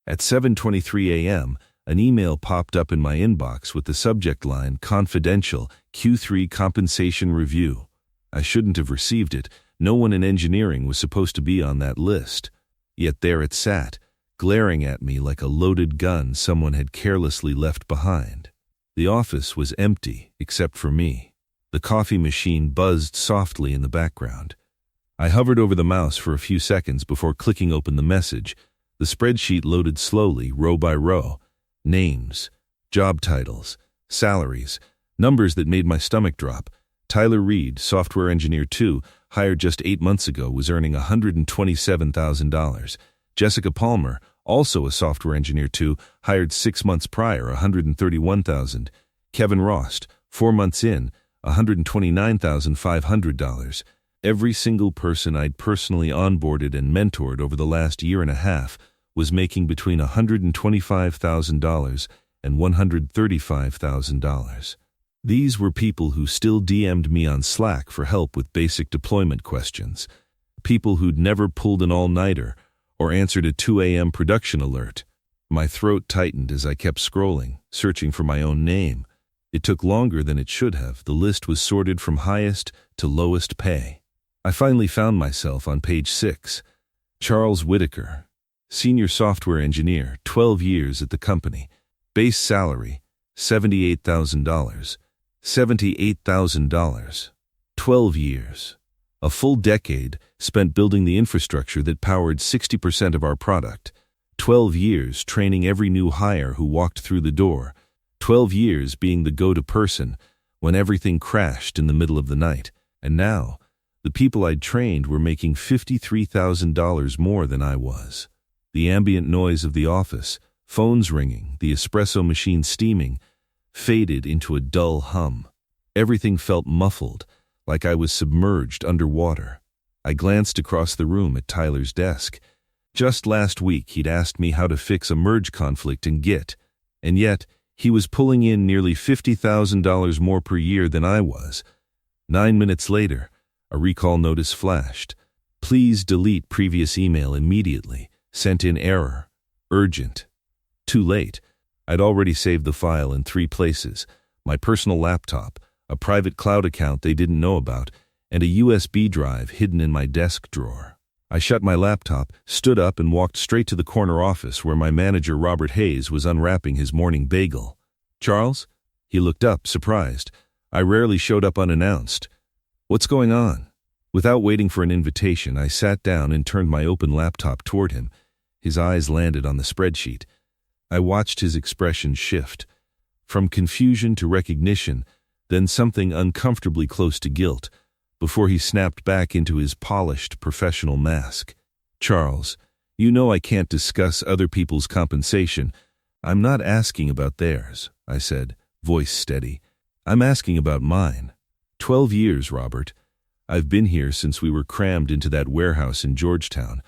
At 7:23 a.m., an email popped up in my inbox with the subject line, Confidential, Q3 Compensation Review. I shouldn't have received it. No one in engineering was supposed to be on that list. Yet there it sat, glaring at me like a loaded gun someone had carelessly left behind. The office was empty, except for me. The coffee machine buzzed softly in the background. I hovered over the mouse for a few seconds before clicking open the message. The spreadsheet loaded slowly, row by row. Names, job titles, salaries, numbers that made my stomach drop. Tyler Reed, software engineer 2, hired just 8 months ago, was earning $127,000. Jessica Palmer, also a software engineer 2, hired 6 months prior, $131,000. Kevin Rost, 4 months in, $129,500. Every single person I'd personally onboarded and mentored over the last year and a half was making between $125,000 and $135,000. These were people who still DM'd me on Slack for help with basic deployment questions, people who'd never pulled an all-nighter or answered a 2 a.m. production alert. My throat tightened as I kept scrolling, searching for my own name. It took longer than it should have. The list was sorted from highest to lowest pay. I finally found myself on page 6. Charles Whitaker, senior software engineer, 12 years at the company. Base salary, $78,000. $78,000. 12 years. A full decade spent building the infrastructure that powered 60% of our product. 12 years training every new hire who walked through the door. 12 years being the go-to person when everything crashed in the middle of the night. And now, the people I'd trained were making $53,000 more than I was. The ambient noise of the office, phones ringing, the espresso machine steaming, faded into a dull hum. Everything felt muffled, like I was submerged underwater. I glanced across the room at Tyler's desk. Just last week he'd asked me how to fix a merge conflict in Git, and yet he was pulling in nearly $50,000 more per year than I was. 9 minutes later, a recall notice flashed. Please delete previous email immediately. Sent in error. Urgent. Too late. I'd already saved the file in 3 places: my personal laptop, a private cloud account they didn't know about, and a USB drive hidden in my desk drawer. I shut my laptop, stood up, and walked straight to the corner office where my manager Robert Hayes was unwrapping his morning bagel. "Charles?" He looked up, surprised. I rarely showed up unannounced. "What's going on?" Without waiting for an invitation, I sat down and turned my open laptop toward him. His eyes landed on the spreadsheet. I watched his expression shift, from confusion to recognition, then something uncomfortably close to guilt, before he snapped back into his polished professional mask. "Charles, you know I can't discuss other people's compensation. I'm not asking about theirs," I said, voice steady. "I'm asking about mine. 12 years, Robert. I've been here since we were crammed into that warehouse in Georgetown.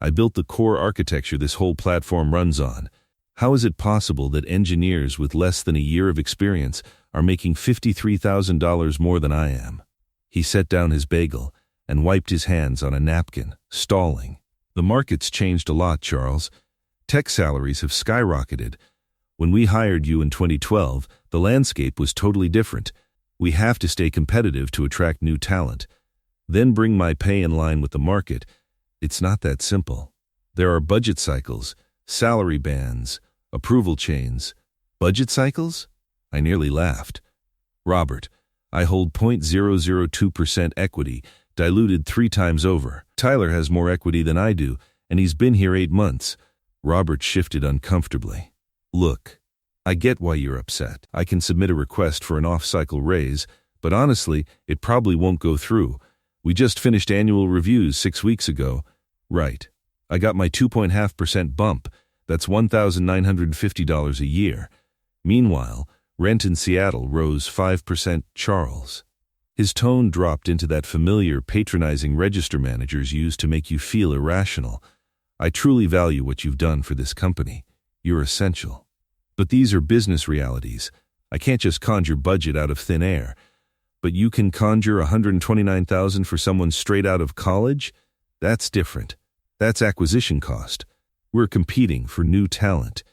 I built the core architecture this whole platform runs on. How is it possible that engineers with less than a year of experience are making $53,000 more than I am?" He set down his bagel and wiped his hands on a napkin, stalling. "The market's changed a lot, Charles. Tech salaries have skyrocketed. When we hired you in 2012, the landscape was totally different. We have to stay competitive to attract new talent. Then bring my pay in line with the market. It's not that simple. There are budget cycles, salary bands, approval chains." "Budget cycles?" I nearly laughed. "Robert, I hold 0.002% equity, diluted 3 times over. Tyler has more equity than I do, and he's been here 8 months. Robert shifted uncomfortably. "Look, I get why you're upset. I can submit a request for an off-cycle raise, but honestly, it probably won't go through. We just finished annual reviews 6 weeks ago." "Right. I got my 2.5% bump. That's $1,950 a year. Meanwhile, rent in Seattle rose 5%, Charles." His tone dropped into that familiar, patronizing register managers use to make you feel irrational. "I truly value what you've done for this company. You're essential. But these are business realities. I can't just conjure budget out of thin air. But you can conjure $129,000 for someone straight out of college? That's different. That's acquisition cost. We're competing for new talent,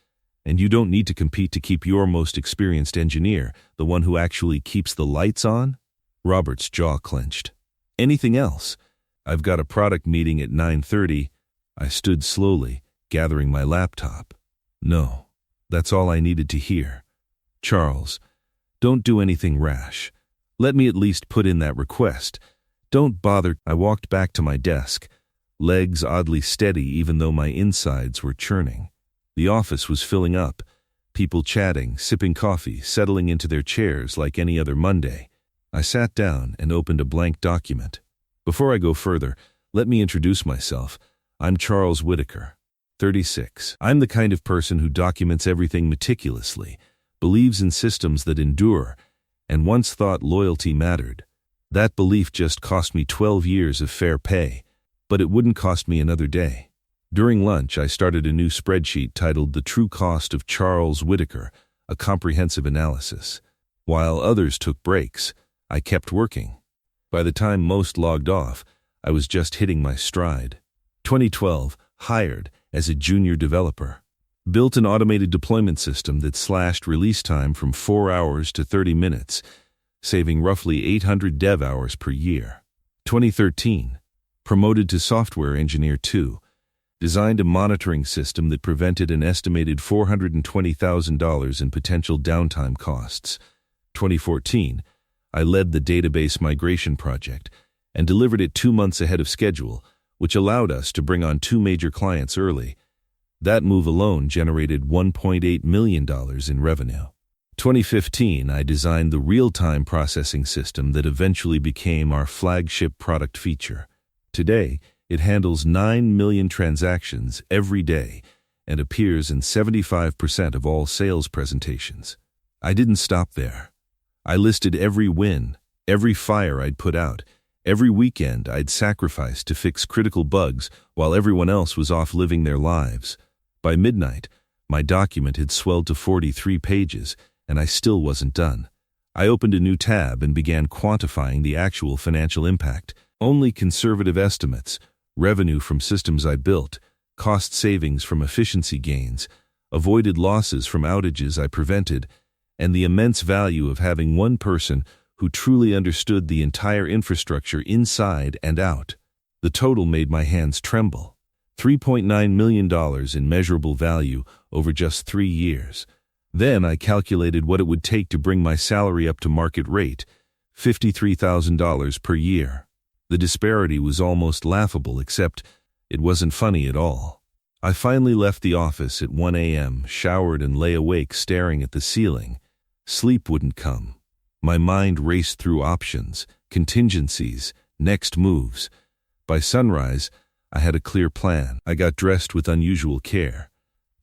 and you don't need to compete to keep your most experienced engineer, the one who actually keeps the lights on." Robert's jaw clenched. "Anything else?" "I've got a product meeting at 9:30. I stood slowly, gathering my laptop. "No, that's all I needed to hear." "Charles, don't do anything rash. Let me at least put in that request. Don't bother." I walked back to my desk, legs oddly steady even though my insides were churning. The office was filling up, people chatting, sipping coffee, settling into their chairs like any other Monday. I sat down and opened a blank document. Before I go further, let me introduce myself. I'm Charles Whitaker, 36. I'm the kind of person who documents everything meticulously, believes in systems that endure, and once thought loyalty mattered. That belief just cost me 12 years of fair pay, but it wouldn't cost me another day. During lunch, I started a new spreadsheet titled The True Cost of Charles Whitaker, a comprehensive analysis. While others took breaks, I kept working. By the time most logged off, I was just hitting my stride. 2012, hired as a junior developer. Built an automated deployment system that slashed release time from 4 hours to 30 minutes, saving roughly 800 dev hours per year. 2013, promoted to software engineer 2, designed a monitoring system that prevented an estimated $420,000 in potential downtime costs. 2014, I led the database migration project and delivered it 2 months ahead of schedule, which allowed us to bring on 2 major clients early. That move alone generated $1.8 million in revenue. 2015, I designed the real-time processing system that eventually became our flagship product feature. Today, it handles 9 million transactions every day and appears in 75% of all sales presentations. I didn't stop there. I listed every win, every fire I'd put out, every weekend I'd sacrificed to fix critical bugs while everyone else was off living their lives. By midnight, my document had swelled to 43 pages, and I still wasn't done. I opened a new tab and began quantifying the actual financial impact. Only conservative estimates, revenue from systems I built, cost savings from efficiency gains, avoided losses from outages I prevented, and the immense value of having one person who truly understood the entire infrastructure inside and out. The total made my hands tremble. $3.9 million in measurable value over just 3 years. Then I calculated what it would take to bring my salary up to market rate, $53,000 per year. The disparity was almost laughable, except it wasn't funny at all. I finally left the office at 1 a.m., showered and lay awake staring at the ceiling. Sleep wouldn't come. My mind raced through options, contingencies, next moves. By sunrise, I had a clear plan. I got dressed with unusual care.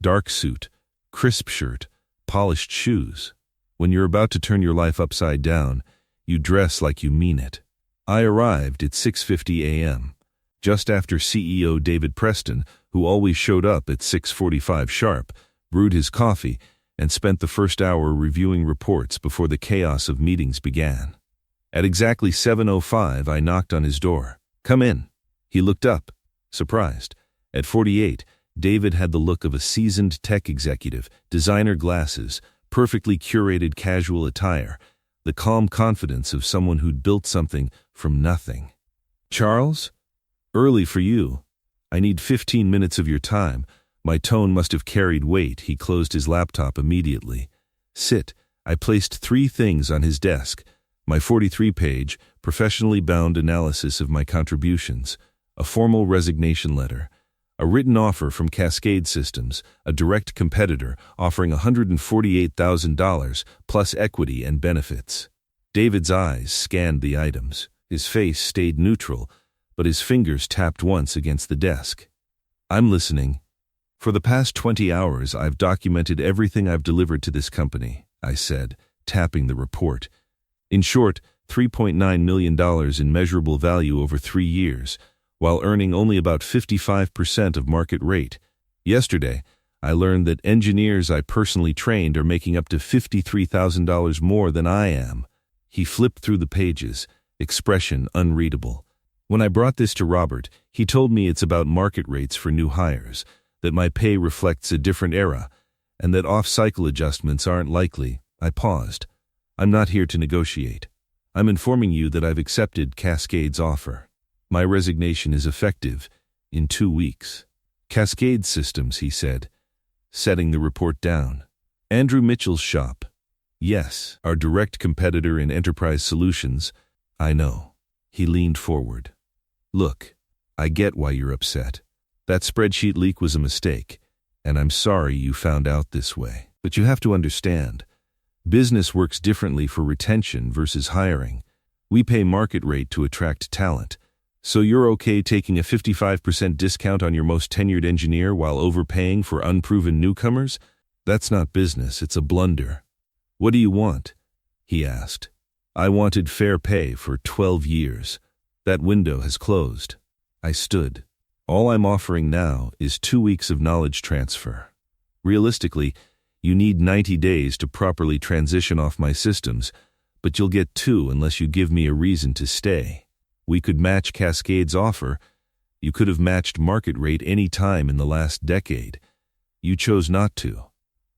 Dark suit, crisp shirt, polished shoes. When you're about to turn your life upside down, you dress like you mean it. I arrived at 6:50 a.m., just after CEO David Preston, who always showed up at 6:45 sharp, brewed his coffee, and spent the first hour reviewing reports before the chaos of meetings began. At exactly 7:05, I knocked on his door. "Come in." He looked up, surprised. At 48, David had the look of a seasoned tech executive, designer glasses, perfectly curated casual attire, the calm confidence of someone who'd built something from nothing. "Charles? Early for you. I need 15 minutes of your time." My tone must have carried weight. He closed his laptop immediately. "Sit." I placed 3 things on his desk: my 43-page, professionally bound analysis of my contributions, a formal resignation letter, a written offer from Cascade Systems, a direct competitor offering $148,000 plus equity and benefits. David's eyes scanned the items. His face stayed neutral, but his fingers tapped once against the desk. "I'm listening." "For the past 20 hours, I've documented everything I've delivered to this company," I said, tapping the report. "In short, $3.9 million in measurable value over 3 years, while earning only about 55% of market rate. Yesterday, I learned that engineers I personally trained are making up to $53,000 more than I am." He flipped through the pages, expression unreadable. "When I brought this to Robert, he told me it's about market rates for new hires. that my pay reflects a different era, and that off-cycle adjustments aren't likely. I paused. I'm not here to negotiate. I'm informing you that I've accepted Cascade's offer. My resignation is effective in 2 weeks. Cascade Systems, he said, setting the report down. Andrew Mitchell's shop. Yes, our direct competitor in enterprise solutions. I know. He leaned forward. Look, I get why you're upset. That spreadsheet leak was a mistake, and I'm sorry you found out this way. But you have to understand, business works differently for retention versus hiring. We pay market rate to attract talent. So you're okay taking a 55% discount on your most tenured engineer while overpaying for unproven newcomers? That's not business, it's a blunder. What do you want? He asked. I wanted fair pay for 12 years. That window has closed. I stood. All I'm offering now is 2 weeks of knowledge transfer. Realistically, you need 90 days to properly transition off my systems, but you'll get 2 unless you give me a reason to stay. We could match Cascade's offer. You could have matched market rate any time in the last decade. You chose not to.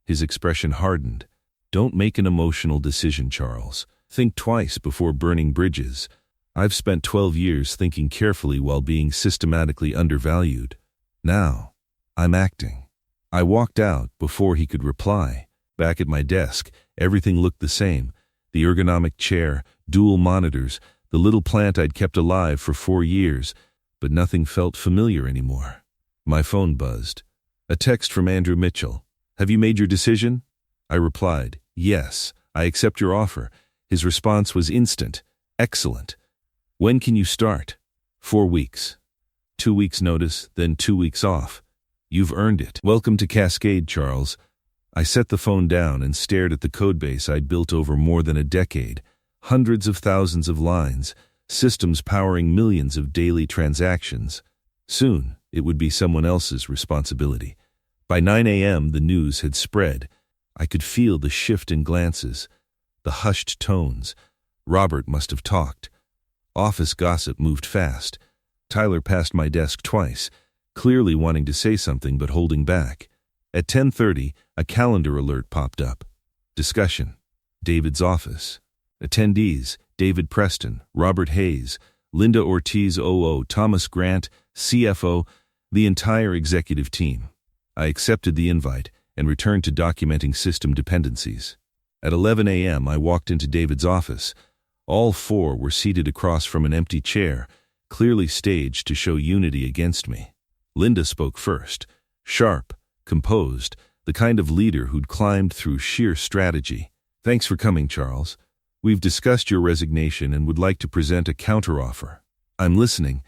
His expression hardened. Don't make an emotional decision, Charles. Think twice before burning bridges. I've spent 12 years thinking carefully while being systematically undervalued. Now, I'm acting. I walked out before he could reply. Back at my desk, everything looked the same. The ergonomic chair, dual monitors, the little plant I'd kept alive for 4 years, but nothing felt familiar anymore. My phone buzzed. A text from Andrew Mitchell. Have you made your decision? I replied, yes, I accept your offer. His response was instant. Excellent. When can you start? 4 weeks. 2 weeks notice, then 2 weeks off. You've earned it. Welcome to Cascade, Charles. I set the phone down and stared at the codebase I'd built over more than a decade. Hundreds of thousands of lines, systems powering millions of daily transactions. Soon, it would be someone else's responsibility. By 9 a.m., the news had spread. I could feel the shift in glances, the hushed tones. Robert must have talked. Office gossip moved fast. Tyler passed my desk twice, clearly wanting to say something but holding back. At 10:30, a calendar alert popped up. Discussion. David's office. Attendees, David Preston, Robert Hayes, Linda Ortiz OO, Thomas Grant, CFO, the entire executive team. I accepted the invite and returned to documenting system dependencies. At 11 a.m., I walked into David's office. All 4 were seated across from an empty chair, clearly staged to show unity against me. Linda spoke first, sharp, composed, the kind of leader who'd climbed through sheer strategy. Thanks for coming, Charles. We've discussed your resignation and would like to present a counteroffer. I'm listening.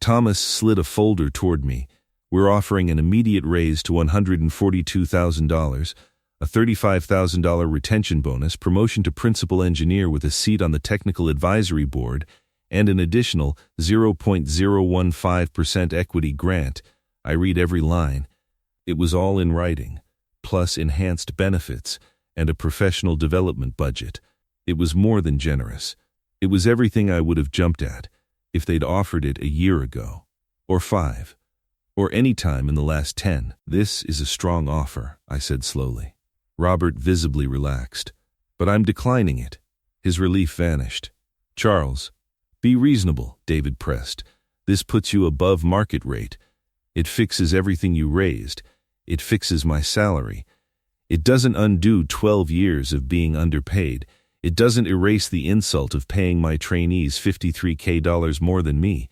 Thomas slid a folder toward me. We're offering an immediate raise to $142,000, a $35,000 retention bonus, promotion to principal engineer with a seat on the technical advisory board, and an additional 0.015% equity grant. I read every line. It was all in writing, plus enhanced benefits and a professional development budget. It was more than generous. It was everything I would have jumped at if they'd offered it a year ago, or 5, or any time in the last 10. This is a strong offer, I said slowly. Robert visibly relaxed. But I'm declining it. His relief vanished. Charles, be reasonable, David pressed. This puts you above market rate. It fixes everything you raised. It fixes my salary. It doesn't undo 12 years of being underpaid. It doesn't erase the insult of paying my trainees $53K more than me.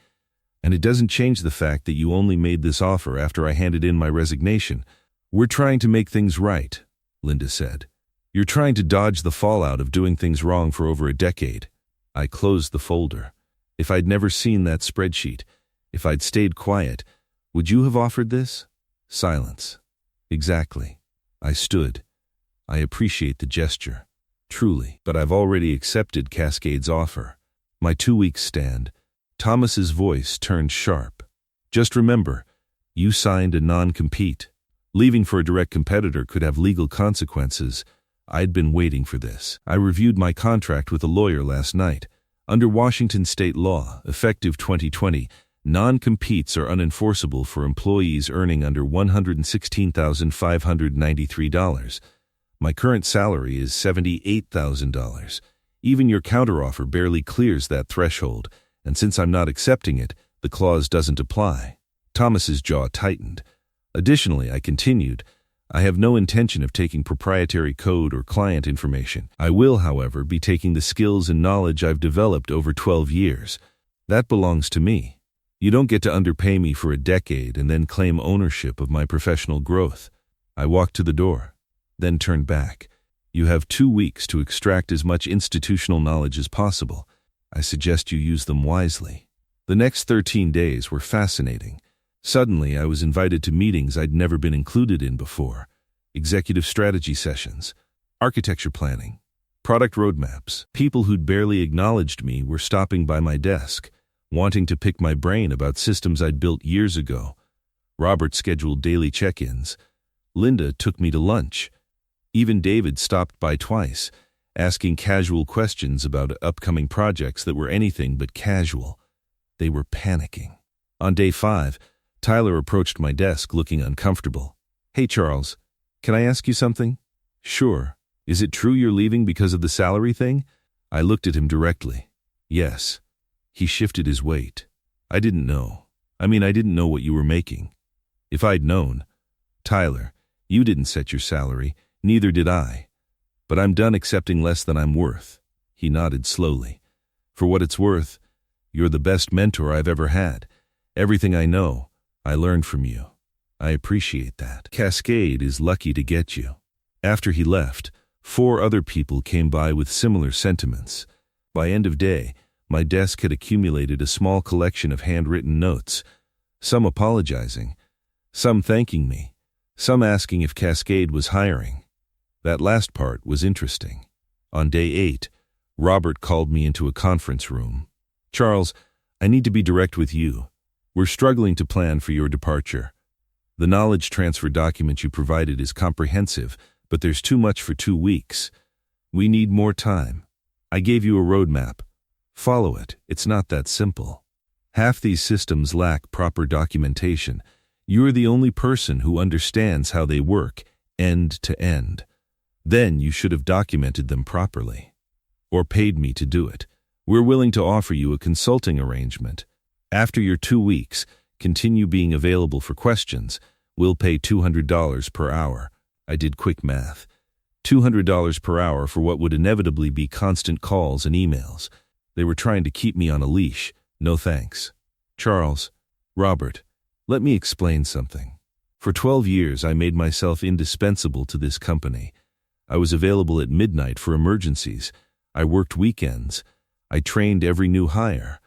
And it doesn't change the fact that you only made this offer after I handed in my resignation. We're trying to make things right, Linda said. You're trying to dodge the fallout of doing things wrong for over a decade. I closed the folder. If I'd never seen that spreadsheet, if I'd stayed quiet, would you have offered this? Silence. Exactly. I stood. I appreciate the gesture. Truly, but I've already accepted Cascade's offer. My 2 weeks stand. Thomas's voice turned sharp. Just remember, you signed a non-compete. Leaving for a direct competitor could have legal consequences. I'd been waiting for this. I reviewed my contract with a lawyer last night. Under Washington state law, effective 2020, Non-competes are unenforceable for employees earning under $116,593. My current salary is $78,000. Even your counteroffer barely clears that threshold, and since I'm not accepting it, the clause doesn't apply. Thomas's jaw tightened. Additionally, I continued, I have no intention of taking proprietary code or client information. I will, however, be taking the skills and knowledge I've developed over 12 years. That belongs to me. You don't get to underpay me for a decade and then claim ownership of my professional growth. I walked to the door, then turned back. You have 2 weeks to extract as much institutional knowledge as possible. I suggest you use them wisely. The next 13 days were fascinating. Suddenly, I was invited to meetings I'd never been included in before. Executive strategy sessions, architecture planning, product roadmaps. People who'd barely acknowledged me were stopping by my desk, wanting to pick my brain about systems I'd built years ago. Robert scheduled daily check-ins. Linda took me to lunch. Even David stopped by twice, asking casual questions about upcoming projects that were anything but casual. They were panicking. On day 5, Tyler approached my desk looking uncomfortable. Hey, Charles, can I ask you something? Sure. Is it true you're leaving because of the salary thing? I looked at him directly. Yes. He shifted his weight. I didn't know. I didn't know what you were making. If I'd known. Tyler, you didn't set your salary, neither did I. But I'm done accepting less than I'm worth. He nodded slowly. For what it's worth, you're the best mentor I've ever had. Everything I know, I learned from you. I appreciate that. Cascade is lucky to get you. After he left, 4 other people came by with similar sentiments. By end of day, my desk had accumulated a small collection of handwritten notes, some apologizing, some thanking me, some asking if Cascade was hiring. That last part was interesting. On day 8, Robert called me into a conference room. Charles, I need to be direct with you. We're struggling to plan for your departure. The knowledge transfer document you provided is comprehensive, but there's too much for 2 weeks. We need more time. I gave you a roadmap. Follow it. It's not that simple. Half these systems lack proper documentation. You're the only person who understands how they work, end to end. Then you should have documented them properly. Or paid me to do it. We're willing to offer you a consulting arrangement. After your 2 weeks, continue being available for questions. We'll pay $200 per hour. I did quick math. $200 per hour for what would inevitably be constant calls and emails. They were trying to keep me on a leash. No thanks. Charles, Robert, let me explain something. For 12 years, I made myself indispensable to this company. I was available at midnight for emergencies. I worked weekends. I trained every new hire.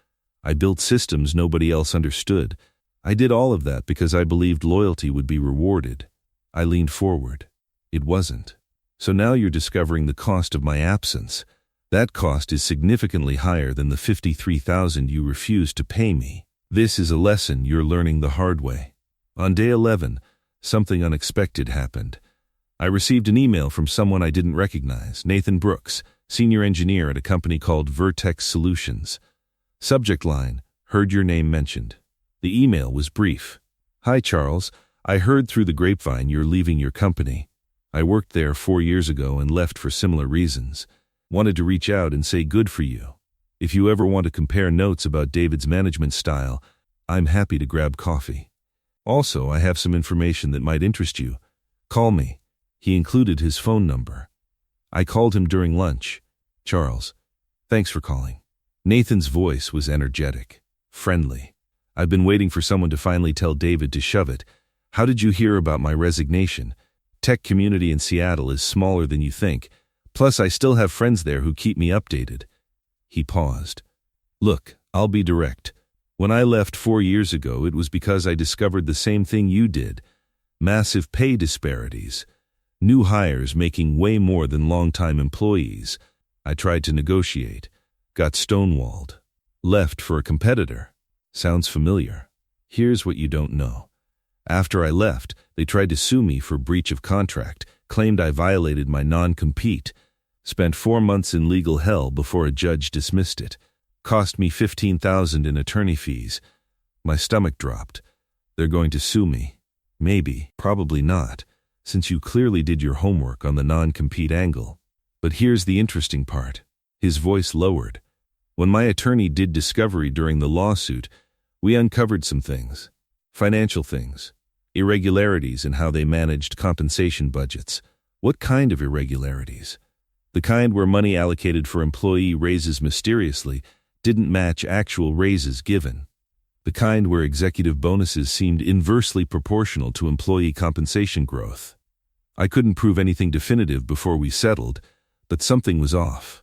I built systems nobody else understood. I did all of that because I believed loyalty would be rewarded. I leaned forward. It wasn't. So now you're discovering the cost of my absence. That cost is significantly higher than the $53,000 you refused to pay me. This is a lesson you're learning the hard way. On day 11, something unexpected happened. I received an email from someone I didn't recognize, Nathan Brooks, senior engineer at a company called Vertex Solutions. Subject line, heard your name mentioned. The email was brief. Hi Charles, I heard through the grapevine you're leaving your company. I worked there 4 years ago and left for similar reasons. Wanted to reach out and say good for you. If you ever want to compare notes about David's management style, I'm happy to grab coffee. Also, I have some information that might interest you. Call me. He included his phone number. I called him during lunch. Charles, thanks for calling. Nathan's voice was energetic, friendly. I've been waiting for someone to finally tell David to shove it. How did you hear about my resignation? Tech community in Seattle is smaller than you think. Plus, I still have friends there who keep me updated. He paused. Look, I'll be direct. When I left 4 years ago, it was because I discovered the same thing you did. Massive pay disparities. New hires making way more than longtime employees. I tried to negotiate. Got stonewalled. Left for a competitor. Sounds familiar. Here's what you don't know. After I left, they tried to sue me for breach of contract, claimed I violated my non-compete. Spent 4 months in legal hell before a judge dismissed it. Cost me $15,000 in attorney fees. My stomach dropped. They're going to sue me. Maybe, probably not, since you clearly did your homework on the non-compete angle. But here's the interesting part. His voice lowered. When my attorney did discovery during the lawsuit, we uncovered some things. Financial things. Irregularities in how they managed compensation budgets. What kind of irregularities? The kind where money allocated for employee raises mysteriously didn't match actual raises given. The kind where executive bonuses seemed inversely proportional to employee compensation growth. I couldn't prove anything definitive before we settled, but something was off.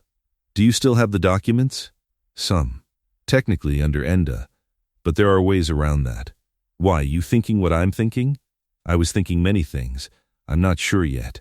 Do you still have the documents? Some. Technically under ENDA, but there are ways around that. Why, you thinking what I'm thinking? I was thinking many things. I'm not sure yet.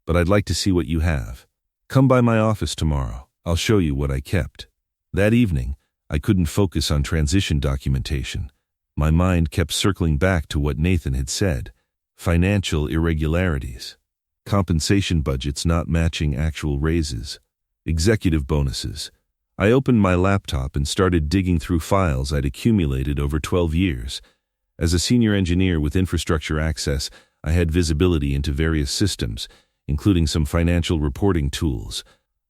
But I'd like to see what you have. Come by my office tomorrow. I'll show you what I kept. That evening, I couldn't focus on transition documentation. My mind kept circling back to what Nathan had said. Financial irregularities. Compensation budgets not matching actual raises. Executive bonuses. I opened my laptop and started digging through files I'd accumulated over 12 years. As a senior engineer with infrastructure access, I had visibility into various systems, including some financial reporting tools.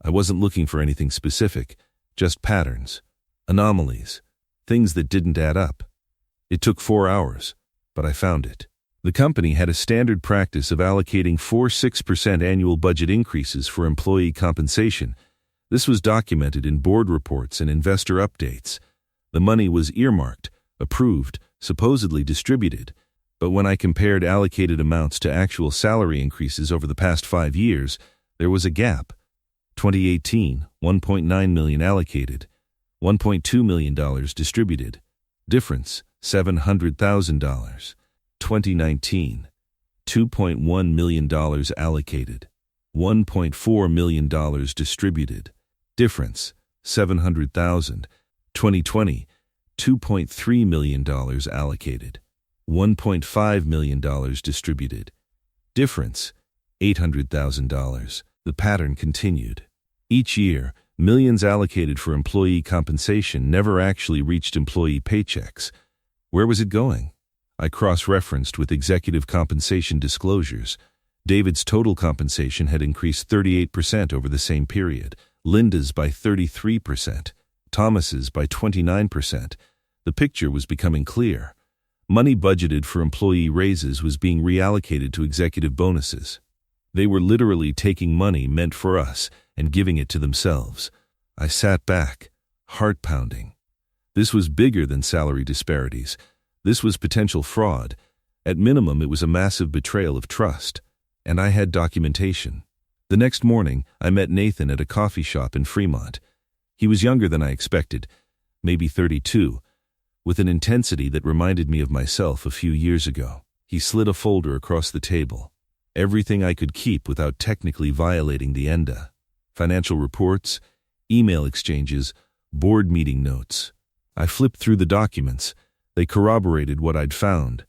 I wasn't looking for anything specific, just patterns, anomalies, things that didn't add up. It took 4 hours, but I found it. The company had a standard practice of allocating 4-6% annual budget increases for employee compensation. This was documented in board reports and investor updates. The money was earmarked, approved, supposedly distributed. But when I compared allocated amounts to actual salary increases over the past 5 years, there was a gap. 2018, $1.9 million allocated, $1.2 million distributed. Difference, $700,000. 2019, $2.1 million allocated, $1.4 million distributed. Difference, $700,000. 2020, $2.3 million allocated, $1.5 million distributed. Difference, $800,000. The pattern continued. Each year, millions allocated for employee compensation never actually reached employee paychecks. Where was it going? I cross-referenced with executive compensation disclosures. David's total compensation had increased 38% over the same period, Linda's by 33%, Thomas's by 29%. The picture was becoming clear. Money budgeted for employee raises was being reallocated to executive bonuses. They were literally taking money meant for us and giving it to themselves. I sat back, heart pounding. This was bigger than salary disparities. This was potential fraud. At minimum, it was a massive betrayal of trust. And I had documentation. The next morning, I met Nathan at a coffee shop in Fremont. He was younger than I expected, maybe 32, with an intensity that reminded me of myself a few years ago. He slid a folder across the table. Everything I could keep without technically violating the ENDA. Financial reports, email exchanges, board meeting notes. I flipped through the documents. They corroborated what I'd found.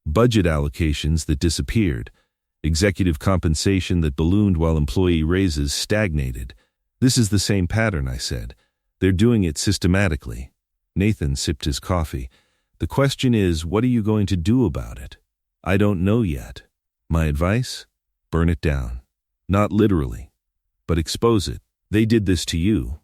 Budget allocations that disappeared. Executive compensation that ballooned while employee raises stagnated. This is the same pattern, I said. They're doing it systematically. Nathan sipped his coffee. The question is, what are you going to do about it? I don't know yet. My advice? Burn it down. Not literally, but expose it. They did this to you,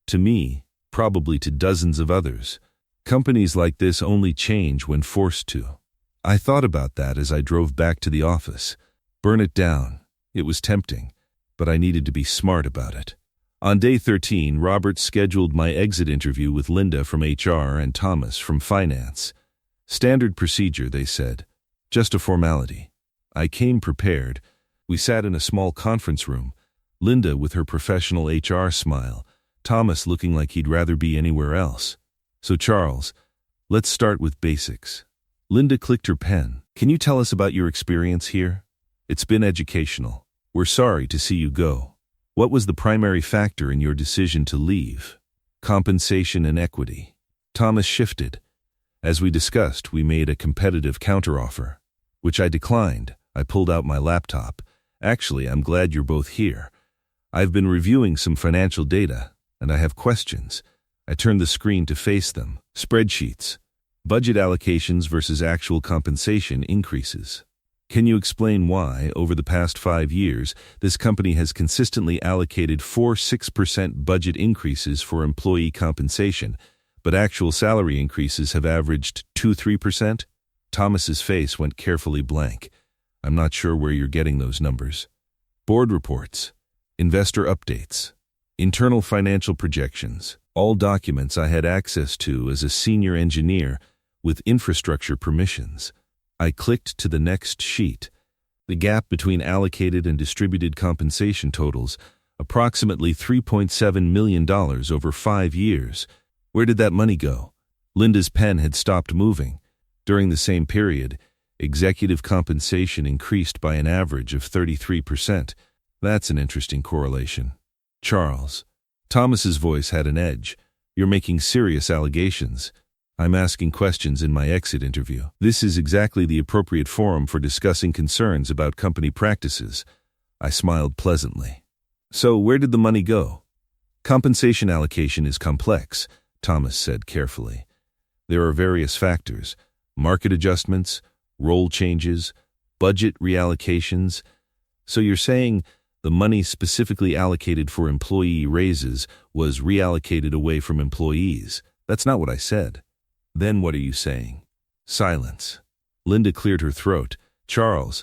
to me, probably to dozens of others. Companies like this only change when forced to. I thought about that as I drove back to the office. Burn it down. It was tempting, but I needed to be smart about it. On day 13, Robert scheduled my exit interview with Linda from HR and Thomas from finance. Standard procedure, they said. Just a formality. I came prepared. We sat in a small conference room, Linda with her professional HR smile, Thomas looking like he'd rather be anywhere else. So Charles, let's start with basics. Linda clicked her pen. Can you tell us about your experience here? It's been educational. We're sorry to see you go. What was the primary factor in your decision to leave? Compensation and equity. Thomas shifted. As we discussed, we made a competitive counteroffer, which I declined. I pulled out my laptop. Actually, I'm glad you're both here. I've been reviewing some financial data, and I have questions. I turned the screen to face them. Spreadsheets. Budget allocations versus actual compensation increases. Can you explain why, over the past 5 years, this company has consistently allocated 4-6% budget increases for employee compensation, but actual salary increases have averaged 2-3%? Thomas's face went carefully blank. I'm not sure where you're getting those numbers. Board reports, investor updates, internal financial projections, all documents I had access to as a senior engineer with infrastructure permissions. I clicked to the next sheet. The gap between allocated and distributed compensation totals, approximately $3.7 million over 5 years. Where did that money go? Linda's pen had stopped moving. During the same period, executive compensation increased by an average of 33%. That's an interesting correlation. Charles. Thomas's voice had an edge. You're making serious allegations. I'm asking questions in my exit interview. This is exactly the appropriate forum for discussing concerns about company practices. I smiled pleasantly. So where did the money go? Compensation allocation is complex, Thomas said carefully. There are various factors: market adjustments, role changes, budget reallocations. So you're saying the money specifically allocated for employee raises was reallocated away from employees? That's not what I said. Then what are you saying? Silence. Linda cleared her throat. Charles,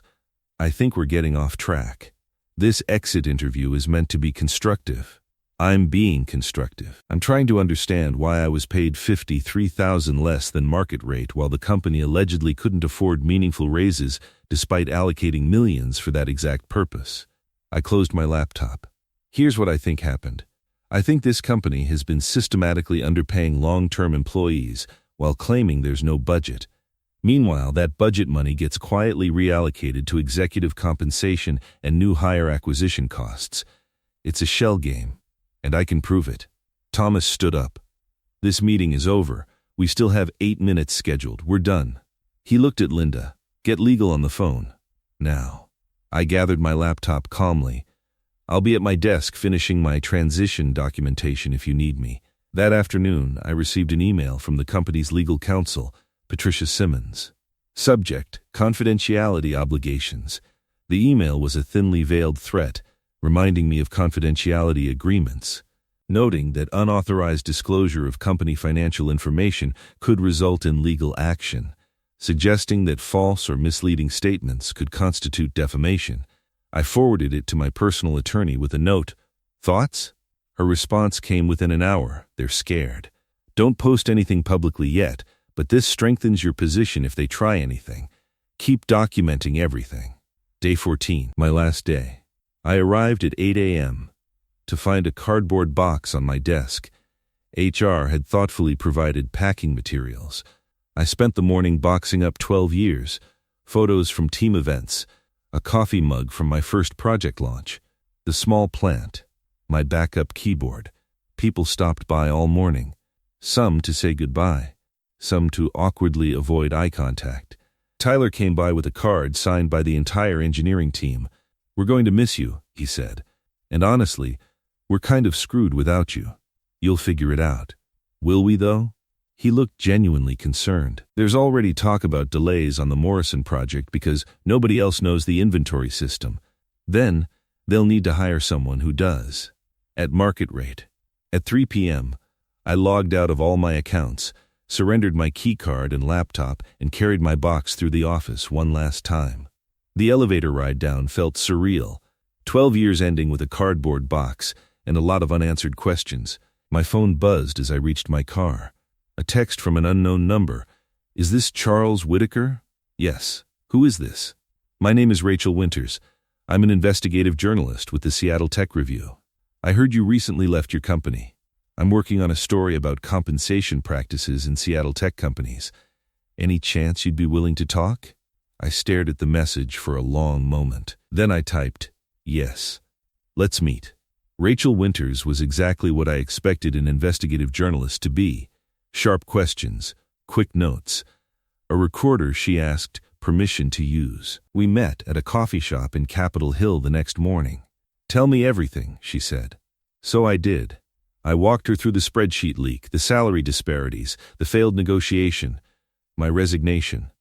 I think we're getting off track. This exit interview is meant to be constructive. I'm being constructive. I'm trying to understand why I was paid $53,000 less than market rate while the company allegedly couldn't afford meaningful raises despite allocating millions for that exact purpose. I closed my laptop. Here's what I think happened. I think this company has been systematically underpaying long-term employees while claiming there's no budget. Meanwhile, that budget money gets quietly reallocated to executive compensation and new hire acquisition costs. It's a shell game, and I can prove it. Thomas stood up. This meeting is over. We still have 8 minutes scheduled. We're done. He looked at Linda. Get legal on the phone. Now. I gathered my laptop calmly. I'll be at my desk finishing my transition documentation if you need me. That afternoon, I received an email from the company's legal counsel, Patricia Simmons. Subject: confidentiality obligations. The email was a thinly veiled threat, reminding me of confidentiality agreements, noting that unauthorized disclosure of company financial information could result in legal action, suggesting that false or misleading statements could constitute defamation. I forwarded it to my personal attorney with a note. Thoughts? Her response came within an hour. They're scared. Don't post anything publicly yet, but this strengthens your position if they try anything. Keep documenting everything. Day 14, my last day. I arrived at 8 a.m. to find a cardboard box on my desk. HR had thoughtfully provided packing materials. I spent the morning boxing up 12 years, photos from team events, a coffee mug from my first project launch, the small plant, my backup keyboard. People stopped by all morning, some to say goodbye, some to awkwardly avoid eye contact. Tyler came by with a card signed by the entire engineering team. We're going to miss you, he said. And honestly, we're kind of screwed without you. You'll figure it out. Will we, though? He looked genuinely concerned. There's already talk about delays on the Morrison project because nobody else knows the inventory system. Then, they'll need to hire someone who does. At market rate. At 3 p.m., I logged out of all my accounts, surrendered my keycard and laptop, and carried my box through the office one last time. The elevator ride down felt surreal. 12 years ending with a cardboard box and a lot of unanswered questions. My phone buzzed as I reached my car. A text from an unknown number. Is this Charles Whitaker? Yes. Who is this? My name is Rachel Winters. I'm an investigative journalist with the Seattle Tech Review. I heard you recently left your company. I'm working on a story about compensation practices in Seattle tech companies. Any chance you'd be willing to talk? I stared at the message for a long moment. Then I typed, yes. Let's meet. Rachel Winters was exactly what I expected an investigative journalist to be. Sharp questions, quick notes. A recorder she asked permission to use. We met at a coffee shop in Capitol Hill the next morning. Tell me everything, she said. So I did. I walked her through the spreadsheet leak, the salary disparities, the failed negotiation. my resignation,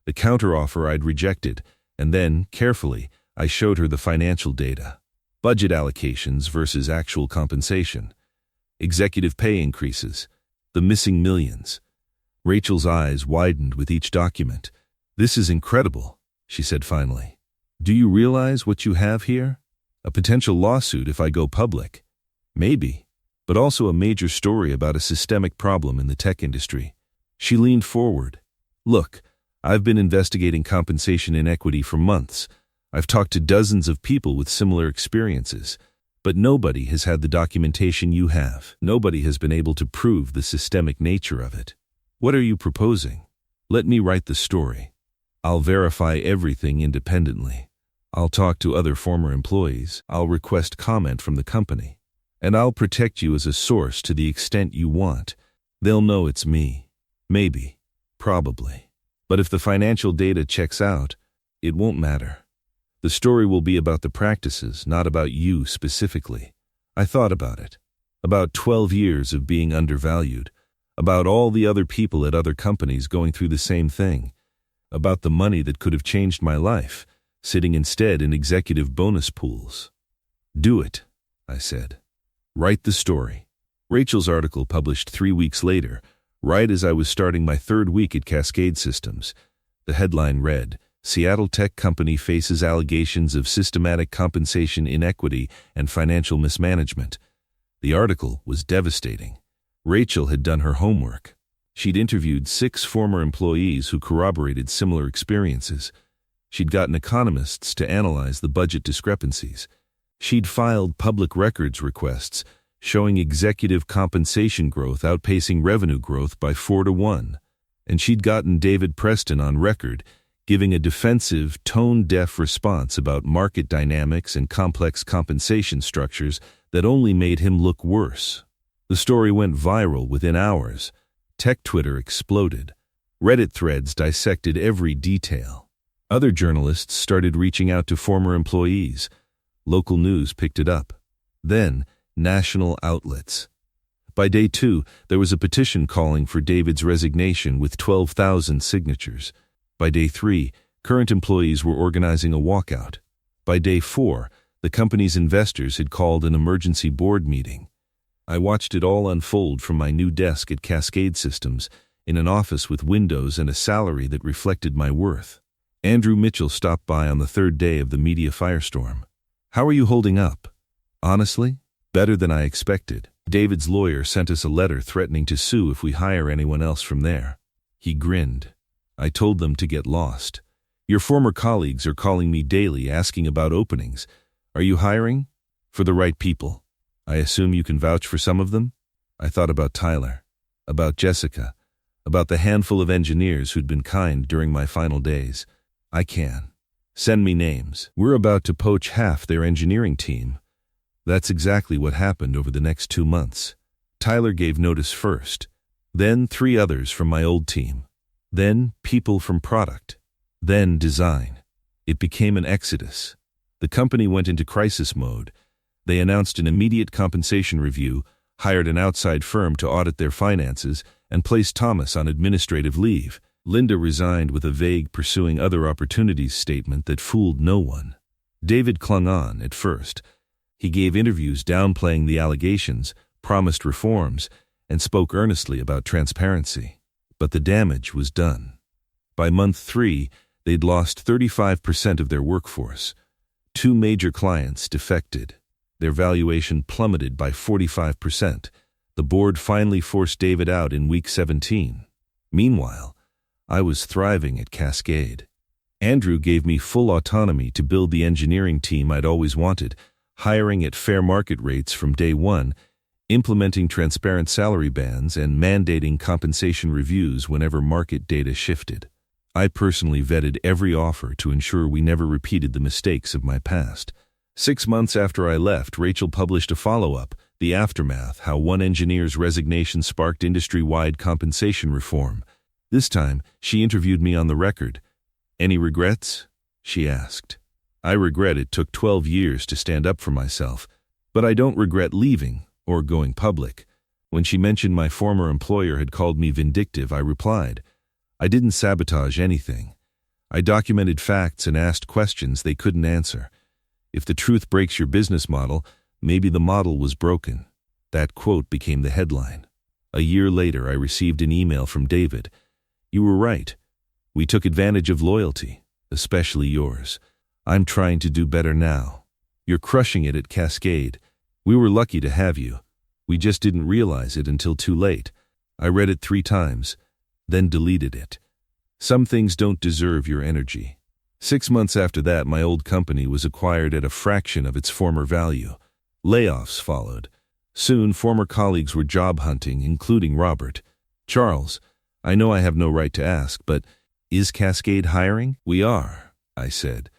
the counteroffer I'd rejected, and then, carefully, I showed her the financial data. Budget allocations versus actual compensation. Executive pay increases. The missing millions. Rachel's eyes widened with each document. "This is incredible," she said finally. "Do you realize what you have here? A potential lawsuit if I go public. Maybe, but also a major story about a systemic problem in the tech industry." She leaned forward. "Look, I've been investigating compensation inequity for months. I've talked to dozens of people with similar experiences, but nobody has had the documentation you have. Nobody has been able to prove the systemic nature of it. What are you proposing? Let me write the story. I'll verify everything independently. I'll talk to other former employees. I'll request comment from the company. And I'll protect you as a source to the extent you want. They'll know it's me. Maybe. Probably. But if the financial data checks out, it won't matter. The story will be about the practices, not about you specifically." I thought about it. About 12 years of being undervalued. About all the other people at other companies going through the same thing. About the money that could have changed my life, sitting instead in executive bonus pools. "Do it," I said. "Write the story." Rachel's article published 3 weeks later, right as I was starting my 3rd week at Cascade Systems. The headline read, "Seattle tech company faces allegations of systematic compensation inequity and financial mismanagement." The article was devastating. Rachel had done her homework. She'd interviewed 6 former employees who corroborated similar experiences. She'd gotten economists to analyze the budget discrepancies. She'd filed public records requests showing executive compensation growth outpacing revenue growth by 4-to-1. And she'd gotten David Preston on record giving a defensive, tone-deaf response about market dynamics and complex compensation structures that only made him look worse. The story went viral within hours. Tech Twitter exploded. Reddit threads dissected every detail. Other journalists started reaching out to former employees. Local news picked it up. Then, national outlets. By day 2, there was a petition calling for David's resignation with 12,000 signatures. By day 3, current employees were organizing a walkout. By day 4, the company's investors had called an emergency board meeting. I watched it all unfold from my new desk at Cascade Systems, in an office with windows and a salary that reflected my worth. Andrew Mitchell stopped by on the 3rd day of the media firestorm. "How are you holding up?" "Honestly, better than I expected. David's lawyer sent us a letter threatening to sue if we hire anyone else from there." He grinned. "I told them to get lost. Your former colleagues are calling me daily asking about openings. Are you hiring? For the right people. I assume you can vouch for some of them?" I thought about Tyler, about Jessica, about the handful of engineers who'd been kind during my final days. "I can. Send me names. We're about to poach half their engineering team." That's exactly what happened over the next 2 months. Tyler gave notice first, then 3 others from my old team, then people from product, then design. It became an exodus. The company went into crisis mode. They announced an immediate compensation review, hired an outside firm to audit their finances, and placed Thomas on administrative leave. Linda resigned with a vague pursuing other opportunities statement that fooled no one. David clung on at first. He gave interviews downplaying the allegations, promised reforms, and spoke earnestly about transparency. But the damage was done. By month 3, they'd lost 35% of their workforce. 2 major clients defected. Their valuation plummeted by 45%. The board finally forced David out in week 17. Meanwhile, I was thriving at Cascade. Andrew gave me full autonomy to build the engineering team I'd always wanted, hiring at fair market rates from day 1, implementing transparent salary bands, and mandating compensation reviews whenever market data shifted. I personally vetted every offer to ensure we never repeated the mistakes of my past. 6 months after I left, Rachel published a follow-up, The Aftermath: How One Engineer's Resignation Sparked Industry-Wide Compensation Reform. This time, she interviewed me on the record. "Any regrets?" she asked. "I regret it took 12 years to stand up for myself, but I don't regret leaving or going public." When she mentioned my former employer had called me vindictive, I replied, I didn't sabotage anything. I documented facts and asked questions they couldn't answer. If the truth breaks your business model, maybe the model was broken. That quote became the headline. A year later, I received an email from David. You were right. We took advantage of loyalty, especially yours. I'm trying to do better now. You're crushing it at Cascade. We were lucky to have you. We just didn't realize it until too late. I read it 3 times, then deleted it. Some things don't deserve your energy. 6 months after that, my old company was acquired at a fraction of its former value. Layoffs followed. Soon, former colleagues were job hunting, including Robert. Charles, I know I have no right to ask, but is Cascade hiring? We are, I said.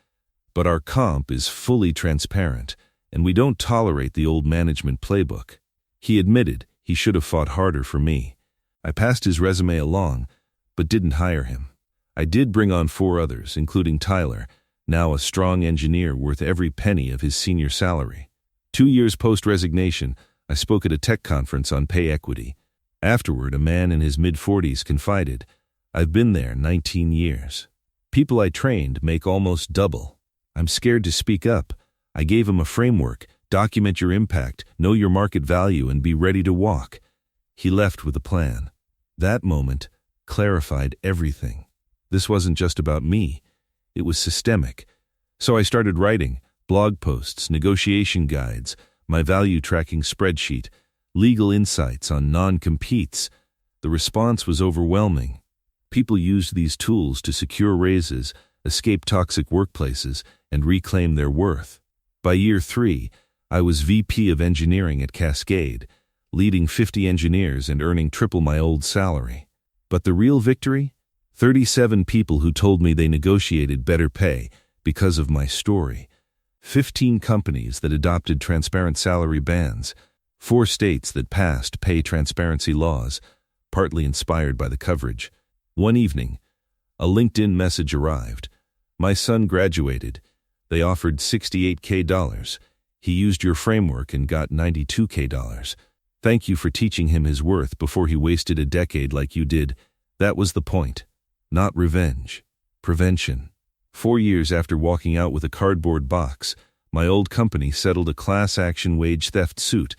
But our comp is fully transparent, and we don't tolerate the old management playbook. He admitted he should have fought harder for me. I passed his resume along, but didn't hire him. I did bring on 4 others, including Tyler, now a strong engineer worth every penny of his senior salary. 2 years post-resignation, I spoke at a tech conference on pay equity. Afterward, a man in his mid-40s confided, I've been there 19 years. People I trained make almost double. I'm scared to speak up. I gave him a framework, document your impact, know your market value, and be ready to walk. He left with a plan. That moment clarified everything. This wasn't just about me. It was systemic. So I started writing blog posts, negotiation guides, my value tracking spreadsheet, legal insights on non-competes. The response was overwhelming. People used these tools to secure raises, escape toxic workplaces, and reclaim their worth. By year 3, I was VP of engineering at Cascade, leading 50 engineers and earning triple my old salary. But the real victory? 37 people who told me they negotiated better pay because of my story. 15 companies that adopted transparent salary bands. 4 states that passed pay transparency laws, partly inspired by the coverage. One evening, a LinkedIn message arrived. My son graduated. They offered $68K. He used your framework and got $92K. Thank you for teaching him his worth before he wasted a decade like you did. That was the point. Not revenge. Prevention. 4 years after walking out with a cardboard box, my old company settled a class-action wage theft suit,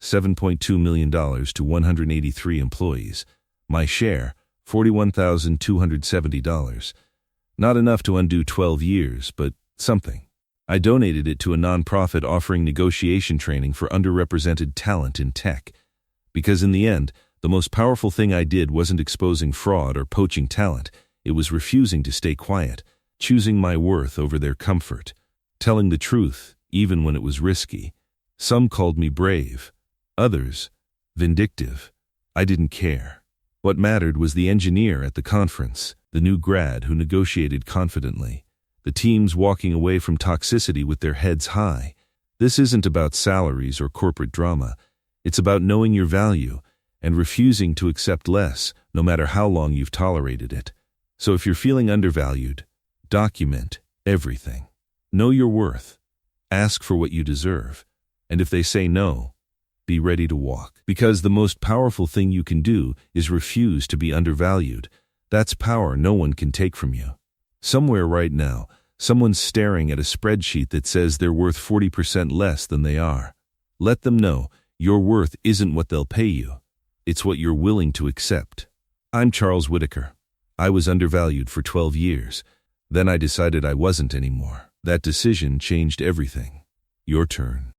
$7.2 million to 183 employees. My share, $41,270. Not enough to undo 12 years, but something. I donated it to a nonprofit offering negotiation training for underrepresented talent in tech. Because in the end, the most powerful thing I did wasn't exposing fraud or poaching talent. It was refusing to stay quiet, choosing my worth over their comfort, telling the truth even when it was risky. Some called me brave, others vindictive. I didn't care. What mattered was the engineer at the conference, the new grad who negotiated confidently, the teams walking away from toxicity with their heads high. This isn't about salaries or corporate drama. It's about knowing your value and refusing to accept less, no matter how long you've tolerated it. So if you're feeling undervalued, document everything. Know your worth. Ask for what you deserve. And if they say no, be ready to walk. Because the most powerful thing you can do is refuse to be undervalued. That's power no one can take from you. Somewhere right now, someone's staring at a spreadsheet that says they're worth 40% less than they are. Let them know your worth isn't what they'll pay you. It's what you're willing to accept. I'm Charles Whitaker. I was undervalued for 12 years. Then I decided I wasn't anymore. That decision changed everything. Your turn.